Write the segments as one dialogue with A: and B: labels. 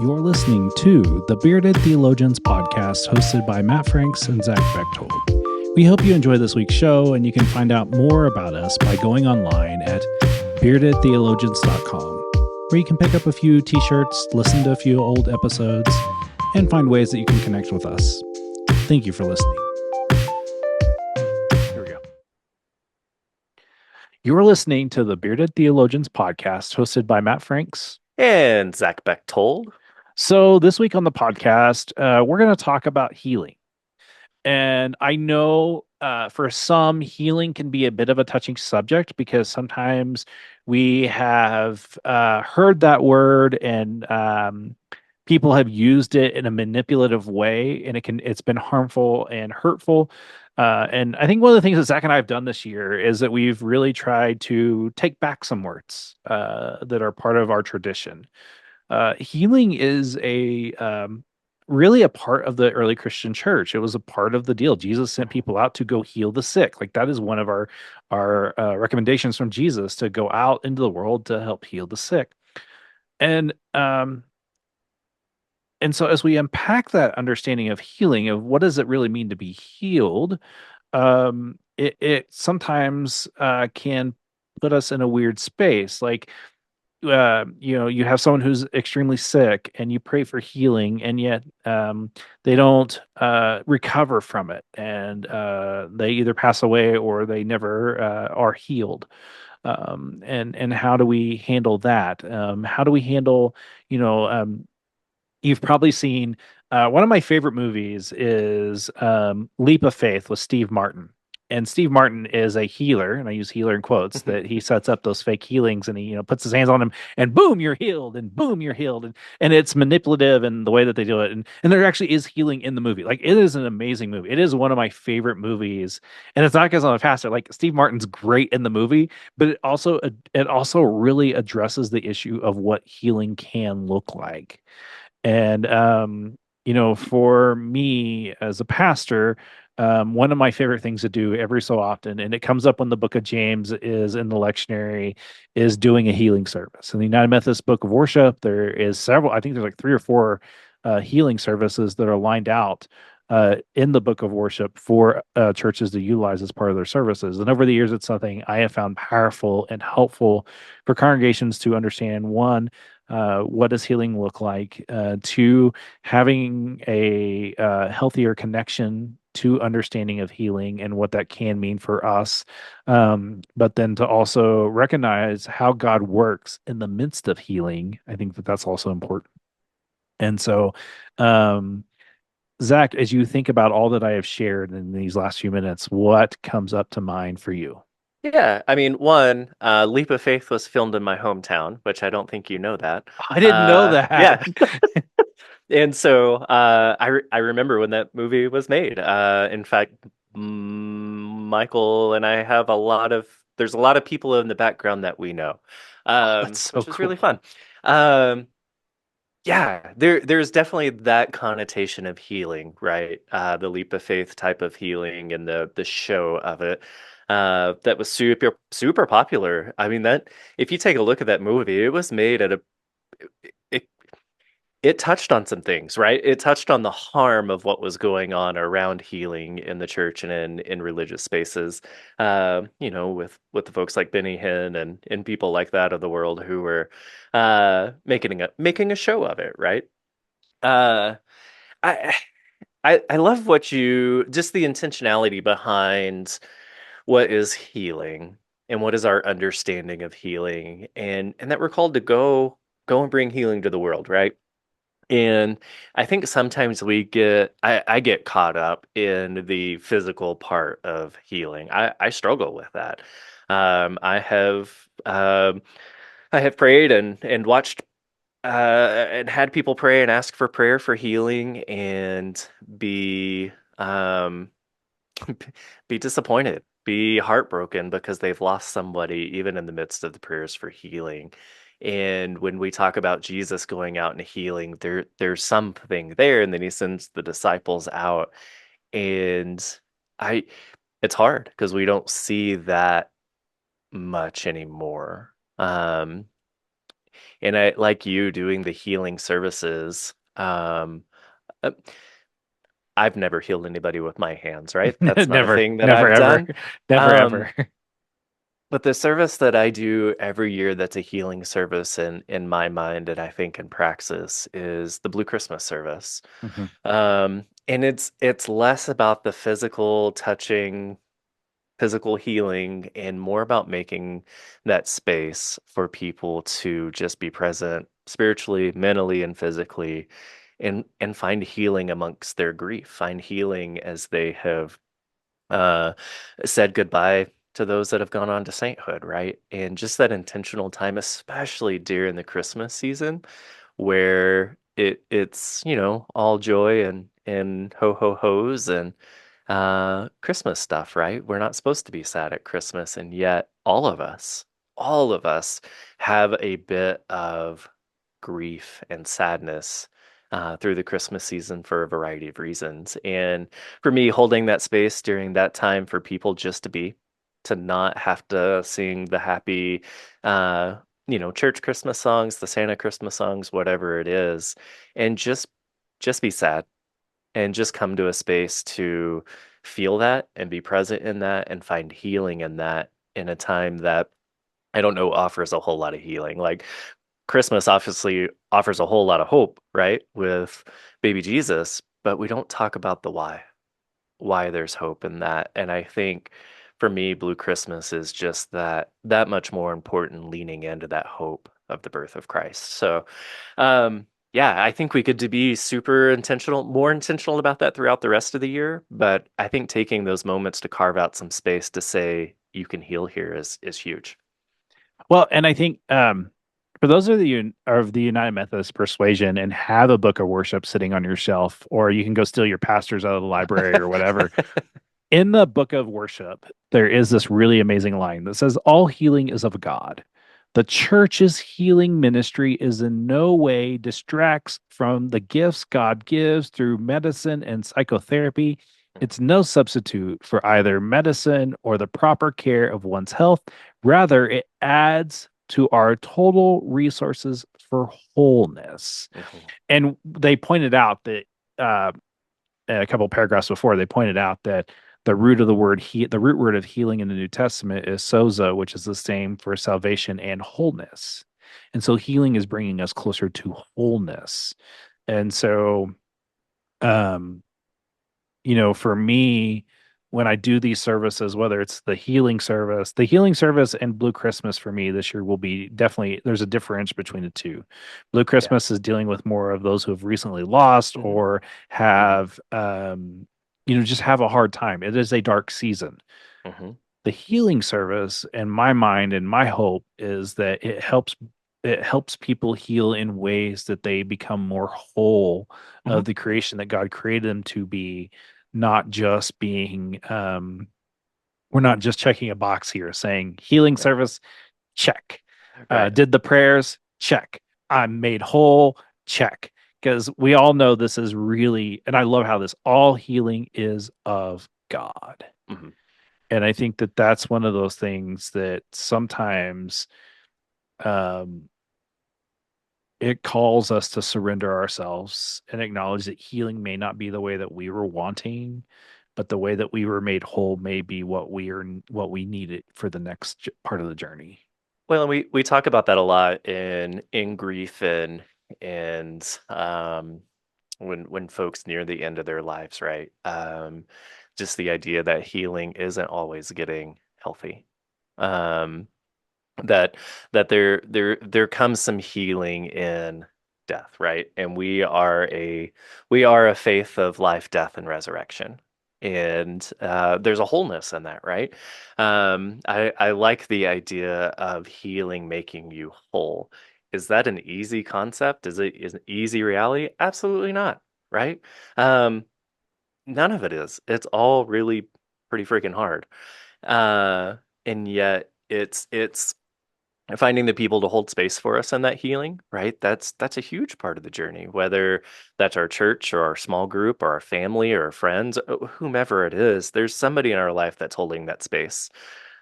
A: You're listening to the Bearded Theologians podcast hosted by Matt Franks and Zach Bechtold. We hope you enjoy this week's show, and you can find out more about us by going online at beardedtheologians.com, where you can pick up a few t-shirts, listen to a few old episodes, and find ways that you can connect with us. Thank you for listening. Here we go. You're listening to the Bearded Theologians podcast hosted by Matt Franks
B: and Zach Bechtold.
A: So this week on the podcast, we're going to talk about healing. And I know for some, healing can be a bit of a touching subject because sometimes we have heard that word and people have used it in a manipulative way, and it's been harmful and hurtful. And I think one of the things that Zach and I have done this year is that we've really tried to take back some words that are part of our tradition. Healing is really a part of the early Christian church. It was a part of the deal. Jesus sent people out to go heal the sick. Like that is one of our recommendations from Jesus, to go out into the world to help heal the sick. And so as we unpack that understanding of healing, of what does it really mean to be healed, it sometimes can put us in a weird space. Like you have someone who's extremely sick and you pray for healing, and yet they don't recover from it, and they either pass away or they never are healed. And how do we handle that? How do we handle, you've probably seen one of my favorite movies is Leap of Faith with Steve Martin. And Steve Martin is a healer, and I use healer in quotes, that he sets up those fake healings, and he, puts his hands on them, and boom, you're healed, and boom, you're healed. And it's manipulative in the way that they do it. And there actually is healing in the movie. Like, it is an amazing movie. It is one of my favorite movies. And it's not because I'm a pastor. Like, Steve Martin's great in the movie, but it also really addresses the issue of what healing can look like. And for me as a pastor, one of my favorite things to do every so often, and it comes up when the book of James is in the lectionary, is doing a healing service. In the United Methodist Book of Worship, there is several, I think there's like 3 or 4 healing services that are lined out in the book of worship for churches to utilize as part of their services. And over the years, it's something I have found powerful and helpful for congregations to understand. One, what does healing look like? Two, having a healthier connection to understanding of healing and what that can mean for us. But then to also recognize how God works in the midst of healing. I think that that's also important. And so, um, Zach, as you think about all that I have shared in these last few minutes, what comes up to mind for you?
B: Yeah, I mean, one, Leap of Faith was filmed in my hometown, which I don't think you know that.
A: I didn't know that.
B: Yeah. And so I remember when that movie was made. In fact, Michael and I have there's a lot of people in the background that we know,
A: That's so
B: which was really
A: cool.
B: fun. Um, Yeah, there's definitely that connotation of healing, right? The leap of faith type of healing and the show of it. That was super popular. I mean, that if you take a look at that movie, it was made at a it, it touched on some things, right? It touched on the harm of what was going on around healing in the church and in religious spaces. With the folks like Benny Hinn and people like that of the world who were making a show of it, right? Uh, I I love what you just the intentionality behind what is healing and what is our understanding of healing, and that we're called to go and bring healing to the world, right? And I think sometimes I get caught up in the physical part of healing. I struggle with that. Um, I have um, I have prayed and watched and had people pray and ask for prayer for healing and be um, be disappointed, be heartbroken because they've lost somebody even in the midst of the prayers for healing. And when we talk about Jesus going out and healing, there's something there, and then he sends the disciples out. And I it's hard because we don't see that much anymore. And I like you doing the healing services. Uh, I've never healed anybody with my hands, right? That's not a
A: Never,
B: thing that
A: never,
B: I've
A: ever,
B: done.
A: never,
B: Um,
A: ever.
B: but the service that I do every year that's a healing service in my mind and I think in praxis is the Blue Christmas service.
A: Mhm.
B: And it's less about the physical touching, physical healing, and more about making that space for people to just be present spiritually, mentally, and physically, and find healing amongst their grief, find healing as they have uh, said goodbye to those that have gone on to sainthood, right? And just that intentional time, especially during the Christmas season, where it's all joy and ho ho hos and Christmas stuff, right? We're not supposed to be sad at Christmas, and yet all of us have a bit of grief and sadness through the Christmas season for a variety of reasons. And for me, holding that space during that time for people just to be, to not have to sing the happy, uh, church Christmas songs, the Santa Christmas songs, whatever it is, and just be sad and just come to a space to feel that and be present in that and find healing in that in a time that I don't know offers a whole lot of healing. Like Christmas obviously offers a whole lot of hope, right? With baby Jesus, but we don't talk about the why there's hope in that. And I think for me, Blue Christmas is just that much more important, leaning into that hope of the birth of Christ. So, yeah, I think we could to be super intentional, more intentional about that throughout the rest of the year. But I think taking those moments to carve out some space to say you can heal here is huge.
A: Well, and I think for those of you of the United Methodist persuasion and have a book of worship sitting on your shelf, or you can go steal your pastors out of the library or whatever. In the book of worship, there is this really amazing line that says, "All healing is of God. The church's healing ministry is in no way distracts from the gifts God gives through medicine and psychotherapy. It's no substitute for either medicine or the proper care of one's health. Rather, it adds to our total resources for wholeness."
B: Mhm.
A: And they pointed out that uh, a couple paragraphs before, they pointed out that the root word of healing in the New Testament is sozo, which is the same for salvation and wholeness. And so healing is bringing us closer to wholeness. And so, um, for me, when I do these services, whether it's the healing service and Blue Christmas for me this year will be definitely, there's a difference between the two. Blue
B: Yeah.
A: Christmas is dealing with more of those who have recently lost
B: Hmm.
A: or
B: Hmm.
A: have, just have a hard time. It is a dark season.
B: Hmm.
A: The healing service, in my mind and my hope, is that it helps people heal in ways that they become more whole
B: Hmm.
A: of the creation that God created them to be, not just being we're not just checking a box here saying healing
B: Right.
A: service, check.
B: Right.
A: Did the prayers, check. I'm made whole, check. Because we all know this is really, and I love how this all healing is of God.
B: Hmm.
A: And I think that that's one of those things that sometimes um, it calls us to surrender ourselves and acknowledge that healing may not be the way that we were wanting, but the way that we were made whole may be what we needed for the next part of the journey.
B: Well, and we talk about that a lot in grief and when folks near the end of their lives, right? Just the idea that healing isn't always getting healthy. Um, that that there comes some healing in death, right? And we are a faith of life, death, and resurrection. And there's a wholeness in that, right? I like the idea of healing making you whole. Is that an easy concept? Is an easy reality? Absolutely not, right? Um, None of it is. It's all really pretty freaking hard. Uh, and yet it's finding the people to hold space for us in that healing, right? That's a huge part of the journey, whether that's our church or our small group or our family or our friends, whomever it is. There's somebody in our life that's holding that space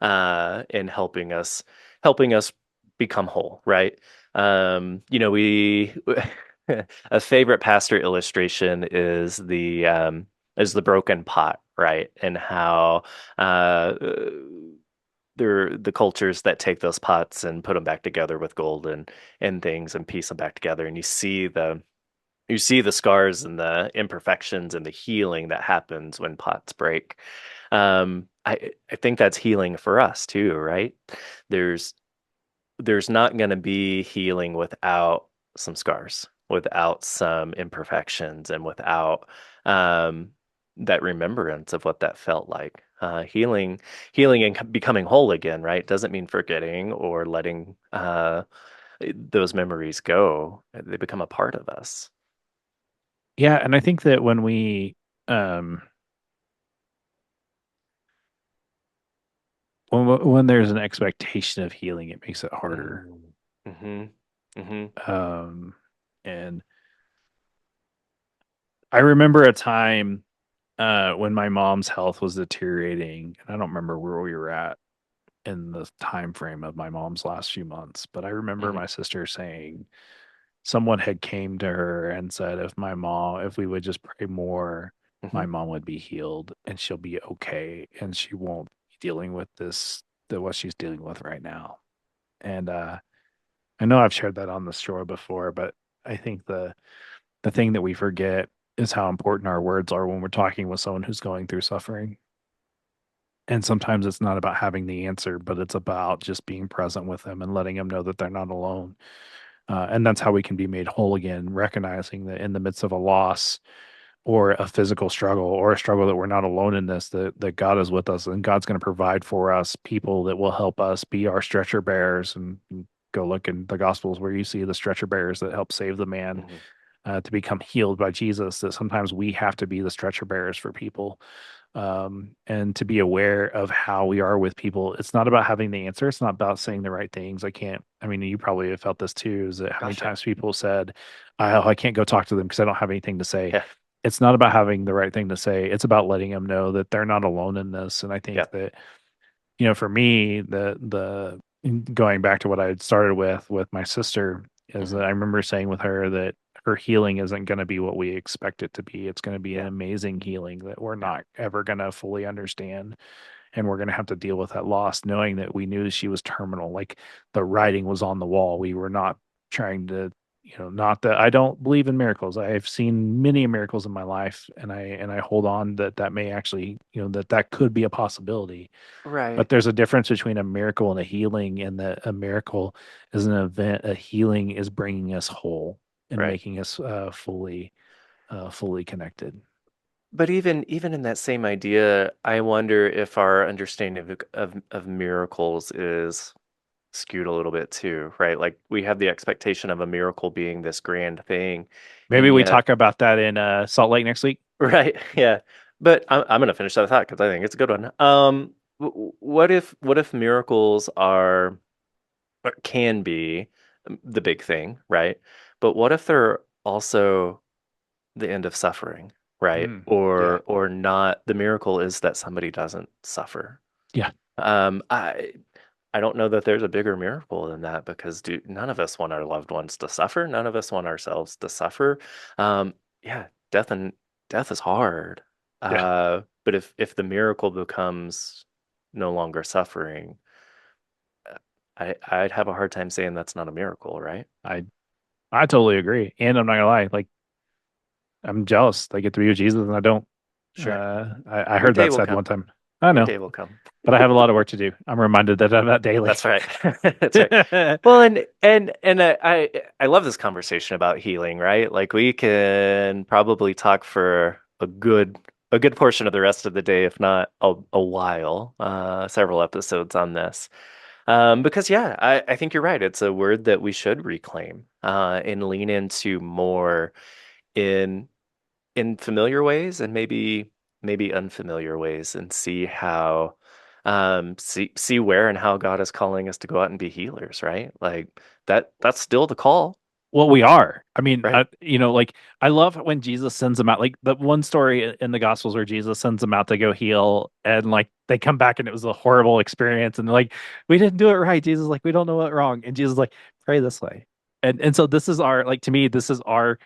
B: and helping us become whole, right? We a favorite pastor illustration is the broken pot, right? And how uh there the cultures that take those pots and put them back together with gold and things and piece them back together, and you see the scars and the imperfections and the healing that happens when pots break. I think that's healing for us too, right? There's there's not going to be healing without some scars, without some imperfections, and without um, that remembrance of what that felt like. Healing and becoming whole again, right? Doesn't mean forgetting or letting those memories go. They become a part of us.
A: Yeah, and I think that um when there's an expectation of healing, it makes it harder.
B: Mm. Hmm. Hmm.
A: Um and I remember a time when my mom's health was deteriorating, and I don't remember where we were at in the time frame of my mom's last few months, but I remember
B: Hmm.
A: my sister saying someone had came to her and said if we would just pray more,
B: Hmm.
A: my mom would be healed and she'll be okay and she won't be dealing with what she's dealing with right now. And I know I've shared that on the shore before, but I think the thing that we forget is how important our words are when we're talking with someone who's going through suffering. And sometimes it's not about having the answer, but it's about just being present with them and letting them know that they're not alone. And that's how we can be made whole again, recognizing that in the midst of a loss or a physical struggle or a struggle that we're not alone in this, that God is with us and God's going to provide for us people that will help us be our stretcher bearers. And go look in the Gospels where you see the stretcher bearers that help save the man
B: Hmm.
A: to become healed by Jesus, that sometimes we have to be the stretcher bearers for people, and to be aware of how we are with people. It's not about having the answer. It's not about saying the right things. I mean, you probably have felt this too, is that how many
B: Gosh, yeah.
A: times people said, I can't go talk to them because I don't have anything to say.
B: Yeah.
A: It's not about having the right thing to say. It's about letting them know that they're not alone in this. And I
B: Yeah.
A: think that, for me, going back to what I had started with my sister is that
B: Hmm.
A: I remember saying with her that her healing isn't going to be what we expect it to be. It's going to be an
B: Yeah.
A: amazing healing that we're
B: Yeah.
A: not ever going to fully understand. And we're going to have to deal with that loss, knowing that we knew she was terminal. Like the writing was on the wall. We were not trying to, not that I don't believe in miracles. I have seen many miracles in my life, and I hold on that may actually, that could be a possibility.
B: Right.
A: But there's a difference between a miracle and a healing, and that a miracle is an event. A healing is bringing us whole and
B: Right.
A: making us fully connected.
B: But even in that same idea, I wonder if our understanding of miracles is skewed a little bit too, right? Like we have the expectation of a miracle being this grand thing,
A: Maybe
B: and
A: we
B: yet,
A: talk about that in Salt Lake next week.
B: right? Yeah. But I'm gonna finish that thought because I think it's a good one. What if miracles are or can be the big thing, right? But what if they're also the end of suffering, right?
A: Mm, yeah,
B: Or not. The miracle is that somebody doesn't suffer.
A: yeah,
B: Um, I I don't know that there's a bigger miracle than that because none of us want our loved ones to suffer. None of us want ourselves to suffer. Yeah, death is hard.
A: yeah.
B: But if the miracle becomes no longer suffering, I'd have a hard time saying that's not a miracle, right?
A: I I totally agree, and I'm not gonna lie. Like I'm jealous. I get to be with Jesus, and I don't.
B: Sure.
A: I
B: Your
A: heard
B: day
A: that
B: will
A: said one
B: come.
A: time. I
B: Your
A: know,
B: day will come.
A: but I have a lot of work to do. I'm reminded that of that daily.
B: That's right. That's right. Well, and I love this conversation about healing, right? Like we can probably talk for a good portion of the rest of the day, if not a while, several episodes on this. Because yeah, I think you're right. It's a word that we should reclaim, and lean into more in familiar ways and maybe unfamiliar ways and see how see where and how God is calling us to go out and be healers, right? Like that's still the call,
A: Well, we are. I mean,
B: right?
A: like I love when Jesus sends them out. Like the one story in the Gospels where Jesus sends them out to go heal, and like they come back and it was a horrible experience, and they're like, "We didn't do it right." Jesus is like, "We don't know what wrong," and Jesus is like, "Pray this way." And so this is our, like, to me, this is our,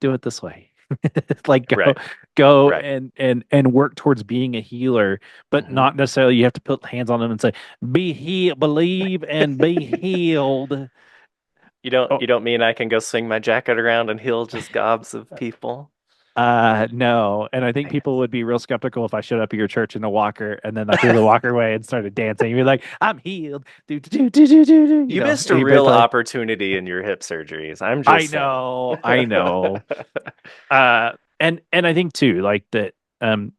A: do it this way. Like,
B: Right.
A: go
B: Right.
A: and work towards being a healer, but
B: Hmm.
A: not necessarily you have to put hands on them and say, be healed, believe and be healed. Oh,
B: You don't mean I can go swing my jacket around and heal just gobs of people?
A: no. And I think
B: Man.
A: people would be real skeptical if I showed up at your church in a walker and then I threw the walker away and started dancing. You'd be like, I'm healed. Do,
B: You missed a
A: you'd be
B: real
A: like,
B: opportunity in your hip surgeries. I'm
A: I
B: just saying.
A: know, I know. And I think too, like that, um,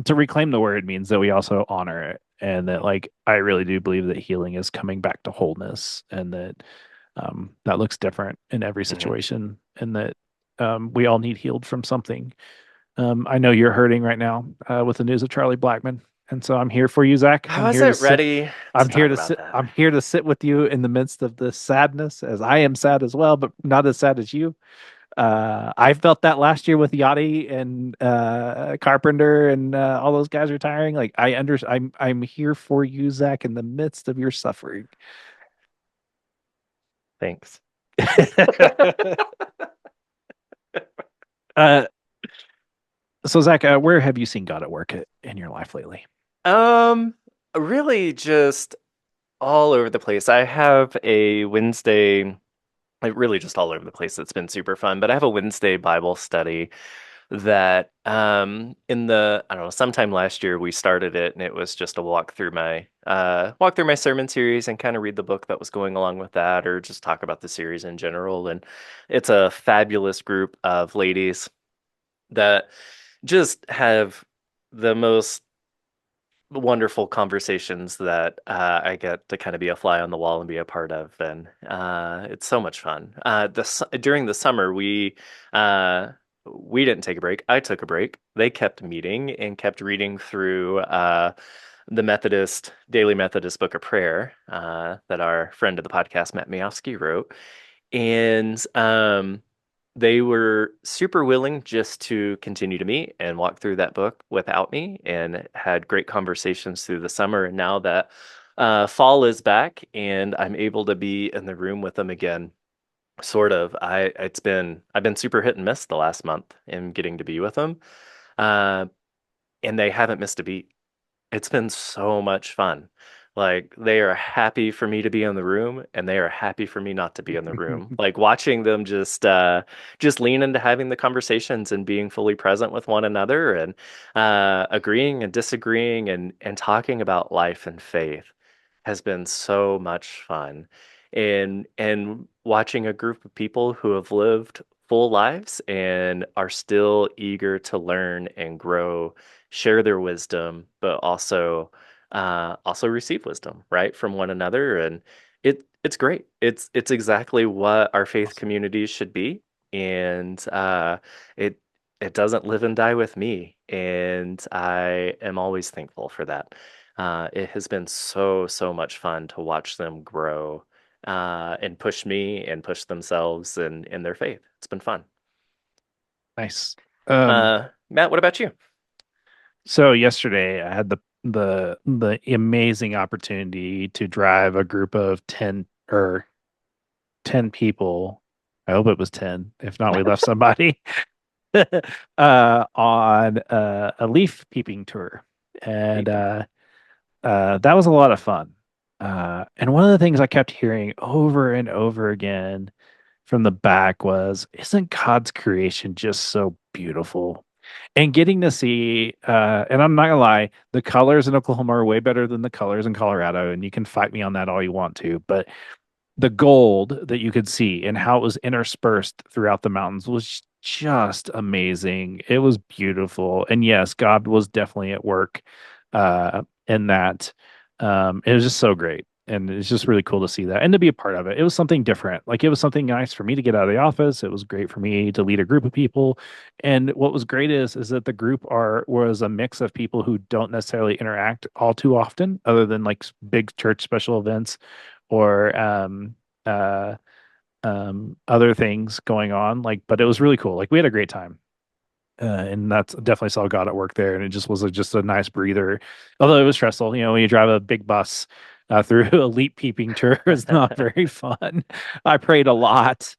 A: to reclaim the word means that we also honor it. And that, like, I really do believe that healing is coming back to wholeness, and that that looks different in every
B: Mhm.
A: situation, and that we all need healed from something. I know you're hurting right now with the news of Charlie Blackman, and so I'm here for you, Zach.
B: I
A: I'm here to
B: wasn't
A: sit.
B: ready to
A: I'm here
B: talk
A: to
B: about
A: sit.
B: that.
A: I'm here to sit with you in the midst of this sadness, as I am sad as well, but not as sad as you. I felt that last year with Yachty and Carpenter and all those guys retiring. Like, I'm here for you, Zach, in the midst of your suffering.
B: Thanks.
A: uh, so Zach, where have you seen God at work in your life lately?
B: Um, really just all over the place. I have a Wednesday, like really just all over the place. It's been super fun, but I have a Wednesday Bible study that in the I don't know, sometime last year we started it and it was just a walk through my sermon series and kind of read the book that was going along with that or just talk about the series in general. And it's a fabulous group of ladies that just have the most wonderful conversations that I get to kind of be a fly on the wall and be a part of, and it's so much fun. During the summer, uh, we didn't take a break. I took a break. They kept meeting and kept reading through the Daily Methodist Book of Prayer that our friend of the podcast, Matt Miofsky, wrote, and they were super willing just to continue to meet and walk through that book without me and had great conversations through the summer. And now that fall is back and I'm able to be in the room with them again, sort of, I've been super hit and miss the last month in getting to be with them. Uh, and they haven't missed a beat. It's been so much fun. Like they are happy for me to be in the room and they are happy for me not to be in the room. Like watching them just lean into having the conversations and being fully present with one another and agreeing and disagreeing and talking about life and faith has been so much fun. And watching a group of people who have lived full lives and are still eager to learn and grow, share their wisdom, but also receive wisdom, right, from one another. And it's great. It's exactly what our faith
A: Awesome.
B: communities should be. And it it doesn't live and die with me. And I am always thankful for that. It has been so much fun to watch them grow and push me and push themselves in their faith. It's been fun.
A: Nice.
B: Matt, what about you?
A: So yesterday I had the amazing opportunity to drive a group of 10 people. I hope it was 10. If not, we left somebody on a leaf peeping tour. And
B: Neat.
A: that was a lot of fun. And one of the things I kept hearing over and over again from the back was, isn't God's creation just so beautiful? And getting to see, and I'm not gonna lie, the colors in Oklahoma are way better than the colors in Colorado, and you can fight me on that all you want to, but the gold that you could see and how it was interspersed throughout the mountains was just amazing. It was beautiful. And yes, God was definitely at work in that. It was just so great. And it's just really cool to see that and to be a part of it. It was something different. Like, it was something nice for me to get out of the office. It was great for me to lead a group of people. And what was great is that the group are was a mix of people who don't necessarily interact all too often, other than like big church special events or uh other things going on, like, but it was really cool. Like, we had a great time. And that's definitely saw God at work there, and it just was just a nice breather. Although it was stressful, when you drive a big bus through elite peeping tour is not very fun. I prayed a lot,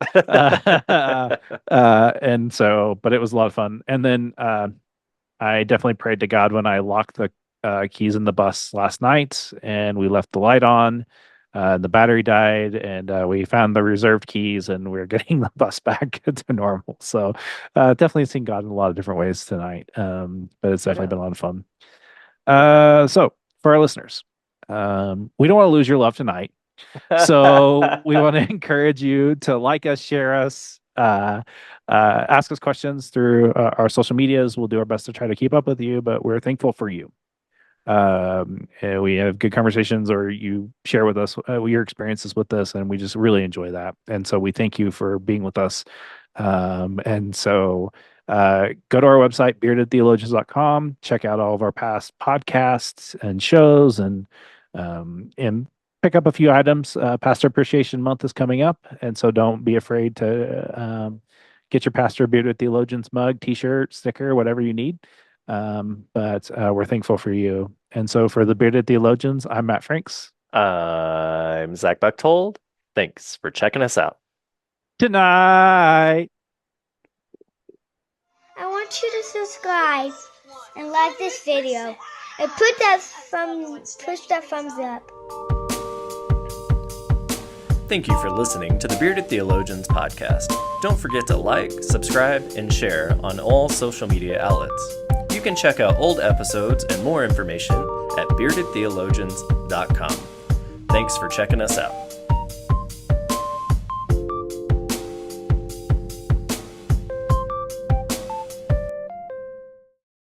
A: and so, but it was a lot of fun. And then I definitely prayed to God when I locked the keys in the bus last night, and we left the light on. The battery died, and we found the reserved keys, and we're getting the bus back to normal. So, definitely seen God in a lot of different ways tonight. But it's
B: Right
A: definitely
B: on.
A: been a lot of fun. So for our listeners, we don't want to lose your love tonight. So we want to encourage you to like us, share us, ask us questions through our social medias. We'll do our best to try to keep up with you, but we're thankful for you. And we have good conversations, or you share with us your experiences with this, and we just really enjoy that. And so we thank you for being with us. And so go to our website, beardedtheologians.com, check out all of our past podcasts and shows, and pick up a few items. Pastor Appreciation Month is coming up, and so don't be afraid to get your Pastor Bearded Theologians mug, t-shirt, sticker, whatever you need. But we're thankful for you. And so for the Bearded Theologians, I'm Matt Franks.
B: I'm Zach Bucktold. Thanks for checking us out.
A: Tonight.
C: I want you to subscribe and like this video and push that thumbs up.
B: Thank you for listening to the Bearded Theologians podcast. Don't forget to like, subscribe, and share on all social media outlets. You can check out old episodes and more information at beardedtheologians.com. Thanks for checking us out.